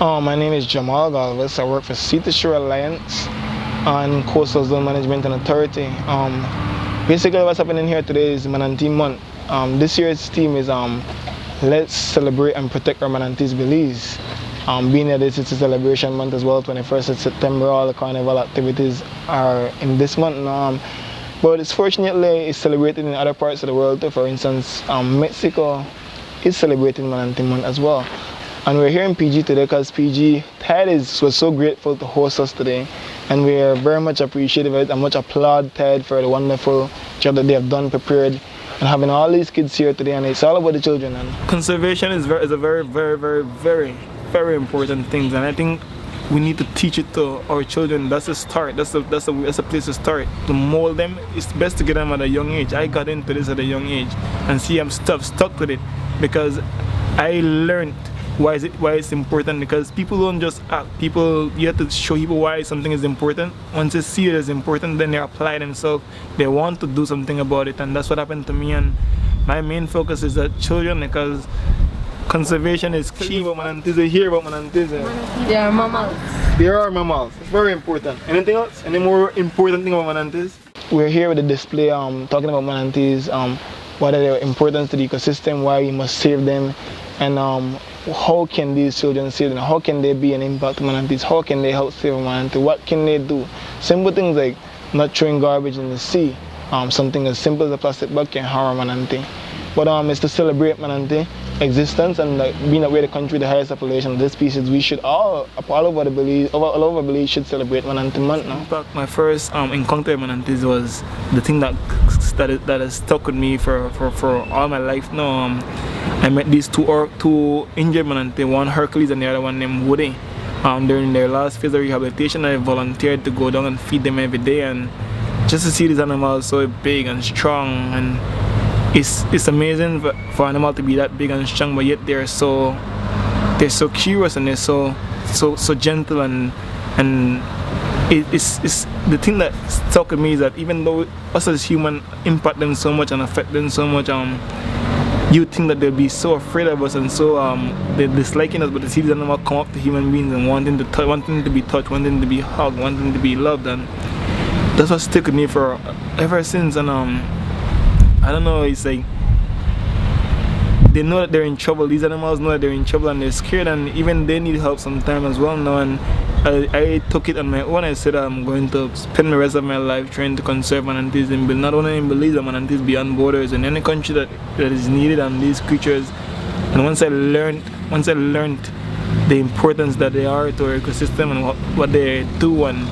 My name is Jamal Galves. I work for TTGA Alliance on Coastal Zone Management and Authority. Basically, what's happening here today is Manatee Month. This year's theme is Let's Celebrate and Protect Our Manatees Belize. Being that it's a celebration month as well, 21st of September, all the carnival activities are in this month. But fortunately, it's celebrated in other parts of the world too. For instance, Mexico is celebrating Manatee Month as well. And we're here in PG today because PG was so grateful to host us today, and we are very much appreciative of it and much applaud Ted for the wonderful job that they have done, prepared, and having all these kids here today. And it's all about the children. And conservation is a very important thing, and I think we need to teach it to our children. That's a start. That's a place to start. To mold them, it's best to get them at a young age. I got into this at a young age, and see, I'm stuck with it because I learned why it's important. Because people don't just act. You have to show people why something is important. Once they see it as important, then they apply themselves. They want to do something about it, and that's what happened to me. And my main focus is that children, because conservation is key. About manatees, hear about manatees. They are mammals. They are mammals. It's very important. Anything else? Any more important thing about manatees? We're here with the display talking about manatees, what are their importance to the ecosystem, why we must save them, and how can these children save them? How can they be an impact to manatees? How can they help save a manatee? What can they do? Simple things like not throwing garbage in the sea. Something as simple as a plastic bag can harm a manatee. But it's to celebrate manatee existence, and being that we're the country with the highest population of this species, we should all over Belize should celebrate Manatee Month now. In fact, my first encounter with manatees was the thing that has stuck with me for all my life now. I met these two injured manatee, one Hercules and the other one named Woody. During their last phase of rehabilitation, I volunteered to go down and feed them every day, and just to see these animals so big and strong, and it's amazing for an animal to be that big and strong, but yet they're so curious, and they're so gentle, and it's the thing that stuck with me is that even though us as humans impact them so much and affect them so much, you think that they'll be so afraid of us and so they're disliking us, but to see these animals come up to human beings and wanting to be touched, wanting to be hugged, wanting to be loved, and that's what stuck with me for ever since. And I don't know, it's like they know that they're in trouble. These animals know that they're in trouble and they're scared, and even they need help sometimes as well now. And I took it on my own. I said I'm going to spend the rest of my life trying to conserve manatees, not only in Beliza, manatees beyond borders, in any country that is needed on these creatures. And once I learned the importance that they are to our ecosystem and what they do and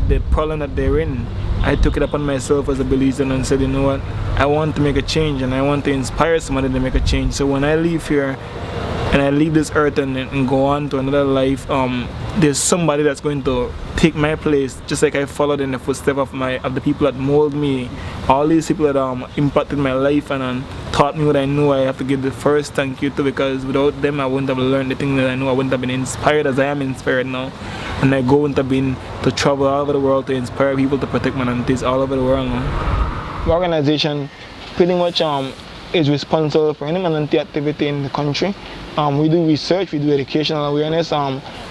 the problem that they're in, I took it upon myself as a Belizean and said, you know what, I want to make a change, and I want to inspire somebody to make a change. So when I leave here and I leave this earth and go on to another life, there's somebody that's going to take my place, just like I followed in the footsteps of the people that molded me. All these people that impacted my life and taught me what I know, I have to give the first thank you to, because without them I wouldn't have learned the thing that I know. I wouldn't have been inspired as I am inspired now. And I wouldn't have been to travel all over the world to inspire people to protect manatees all over the world now. The organization pretty much is responsible for any manatee activity in the country. We do research, we do educational awareness.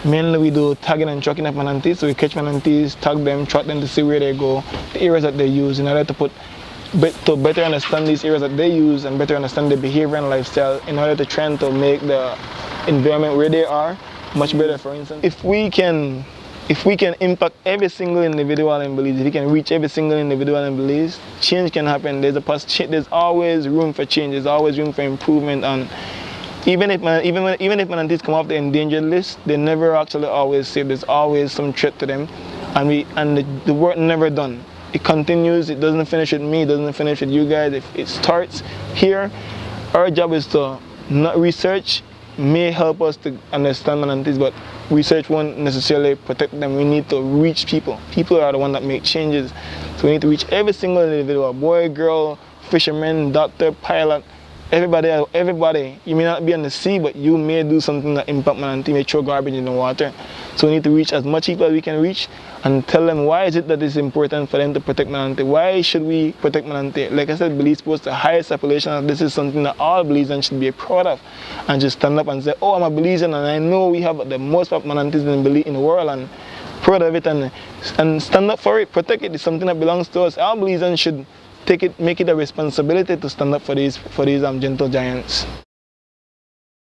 Mainly we do tagging and tracking of manatees. So we catch manatees, tag them, track them to see where they go, the areas that they use, in order to better understand these areas that they use and better understand their behavior and lifestyle, in order to try to make the environment where they are much better. For instance, if we can impact every single individual in Belize, if we can reach every single individual in Belize, change can happen. There's always room for change. There's always room for improvement. And even if manatees come off the endangered list, they're never actually always safe. There's always some threat to them, and the work never done. It continues. It doesn't finish with me. It doesn't finish with you guys. If it starts here, our job is to not research. May help us to understand manatees, but research won't necessarily protect them. We need to reach people. People are the ones that make changes. So we need to reach every single individual, boy, girl, fisherman, doctor, pilot, everybody, you may not be on the sea, but you may do something that impact Manatee, may throw garbage in the water. So we need to reach as much people as we can reach and tell them why is it that it's important for them to protect Manatee. Why should we protect Manatee? Like I said, Belize boasts the highest population, and this is something that all Belizeans should be proud of. And just stand up and say, oh, I'm a Belizean and I know we have the most Manatees in the world, and proud of it, and stand up for it, protect it. It's something that belongs to us. All Belizeans should make it a responsibility to stand up for these gentle giants.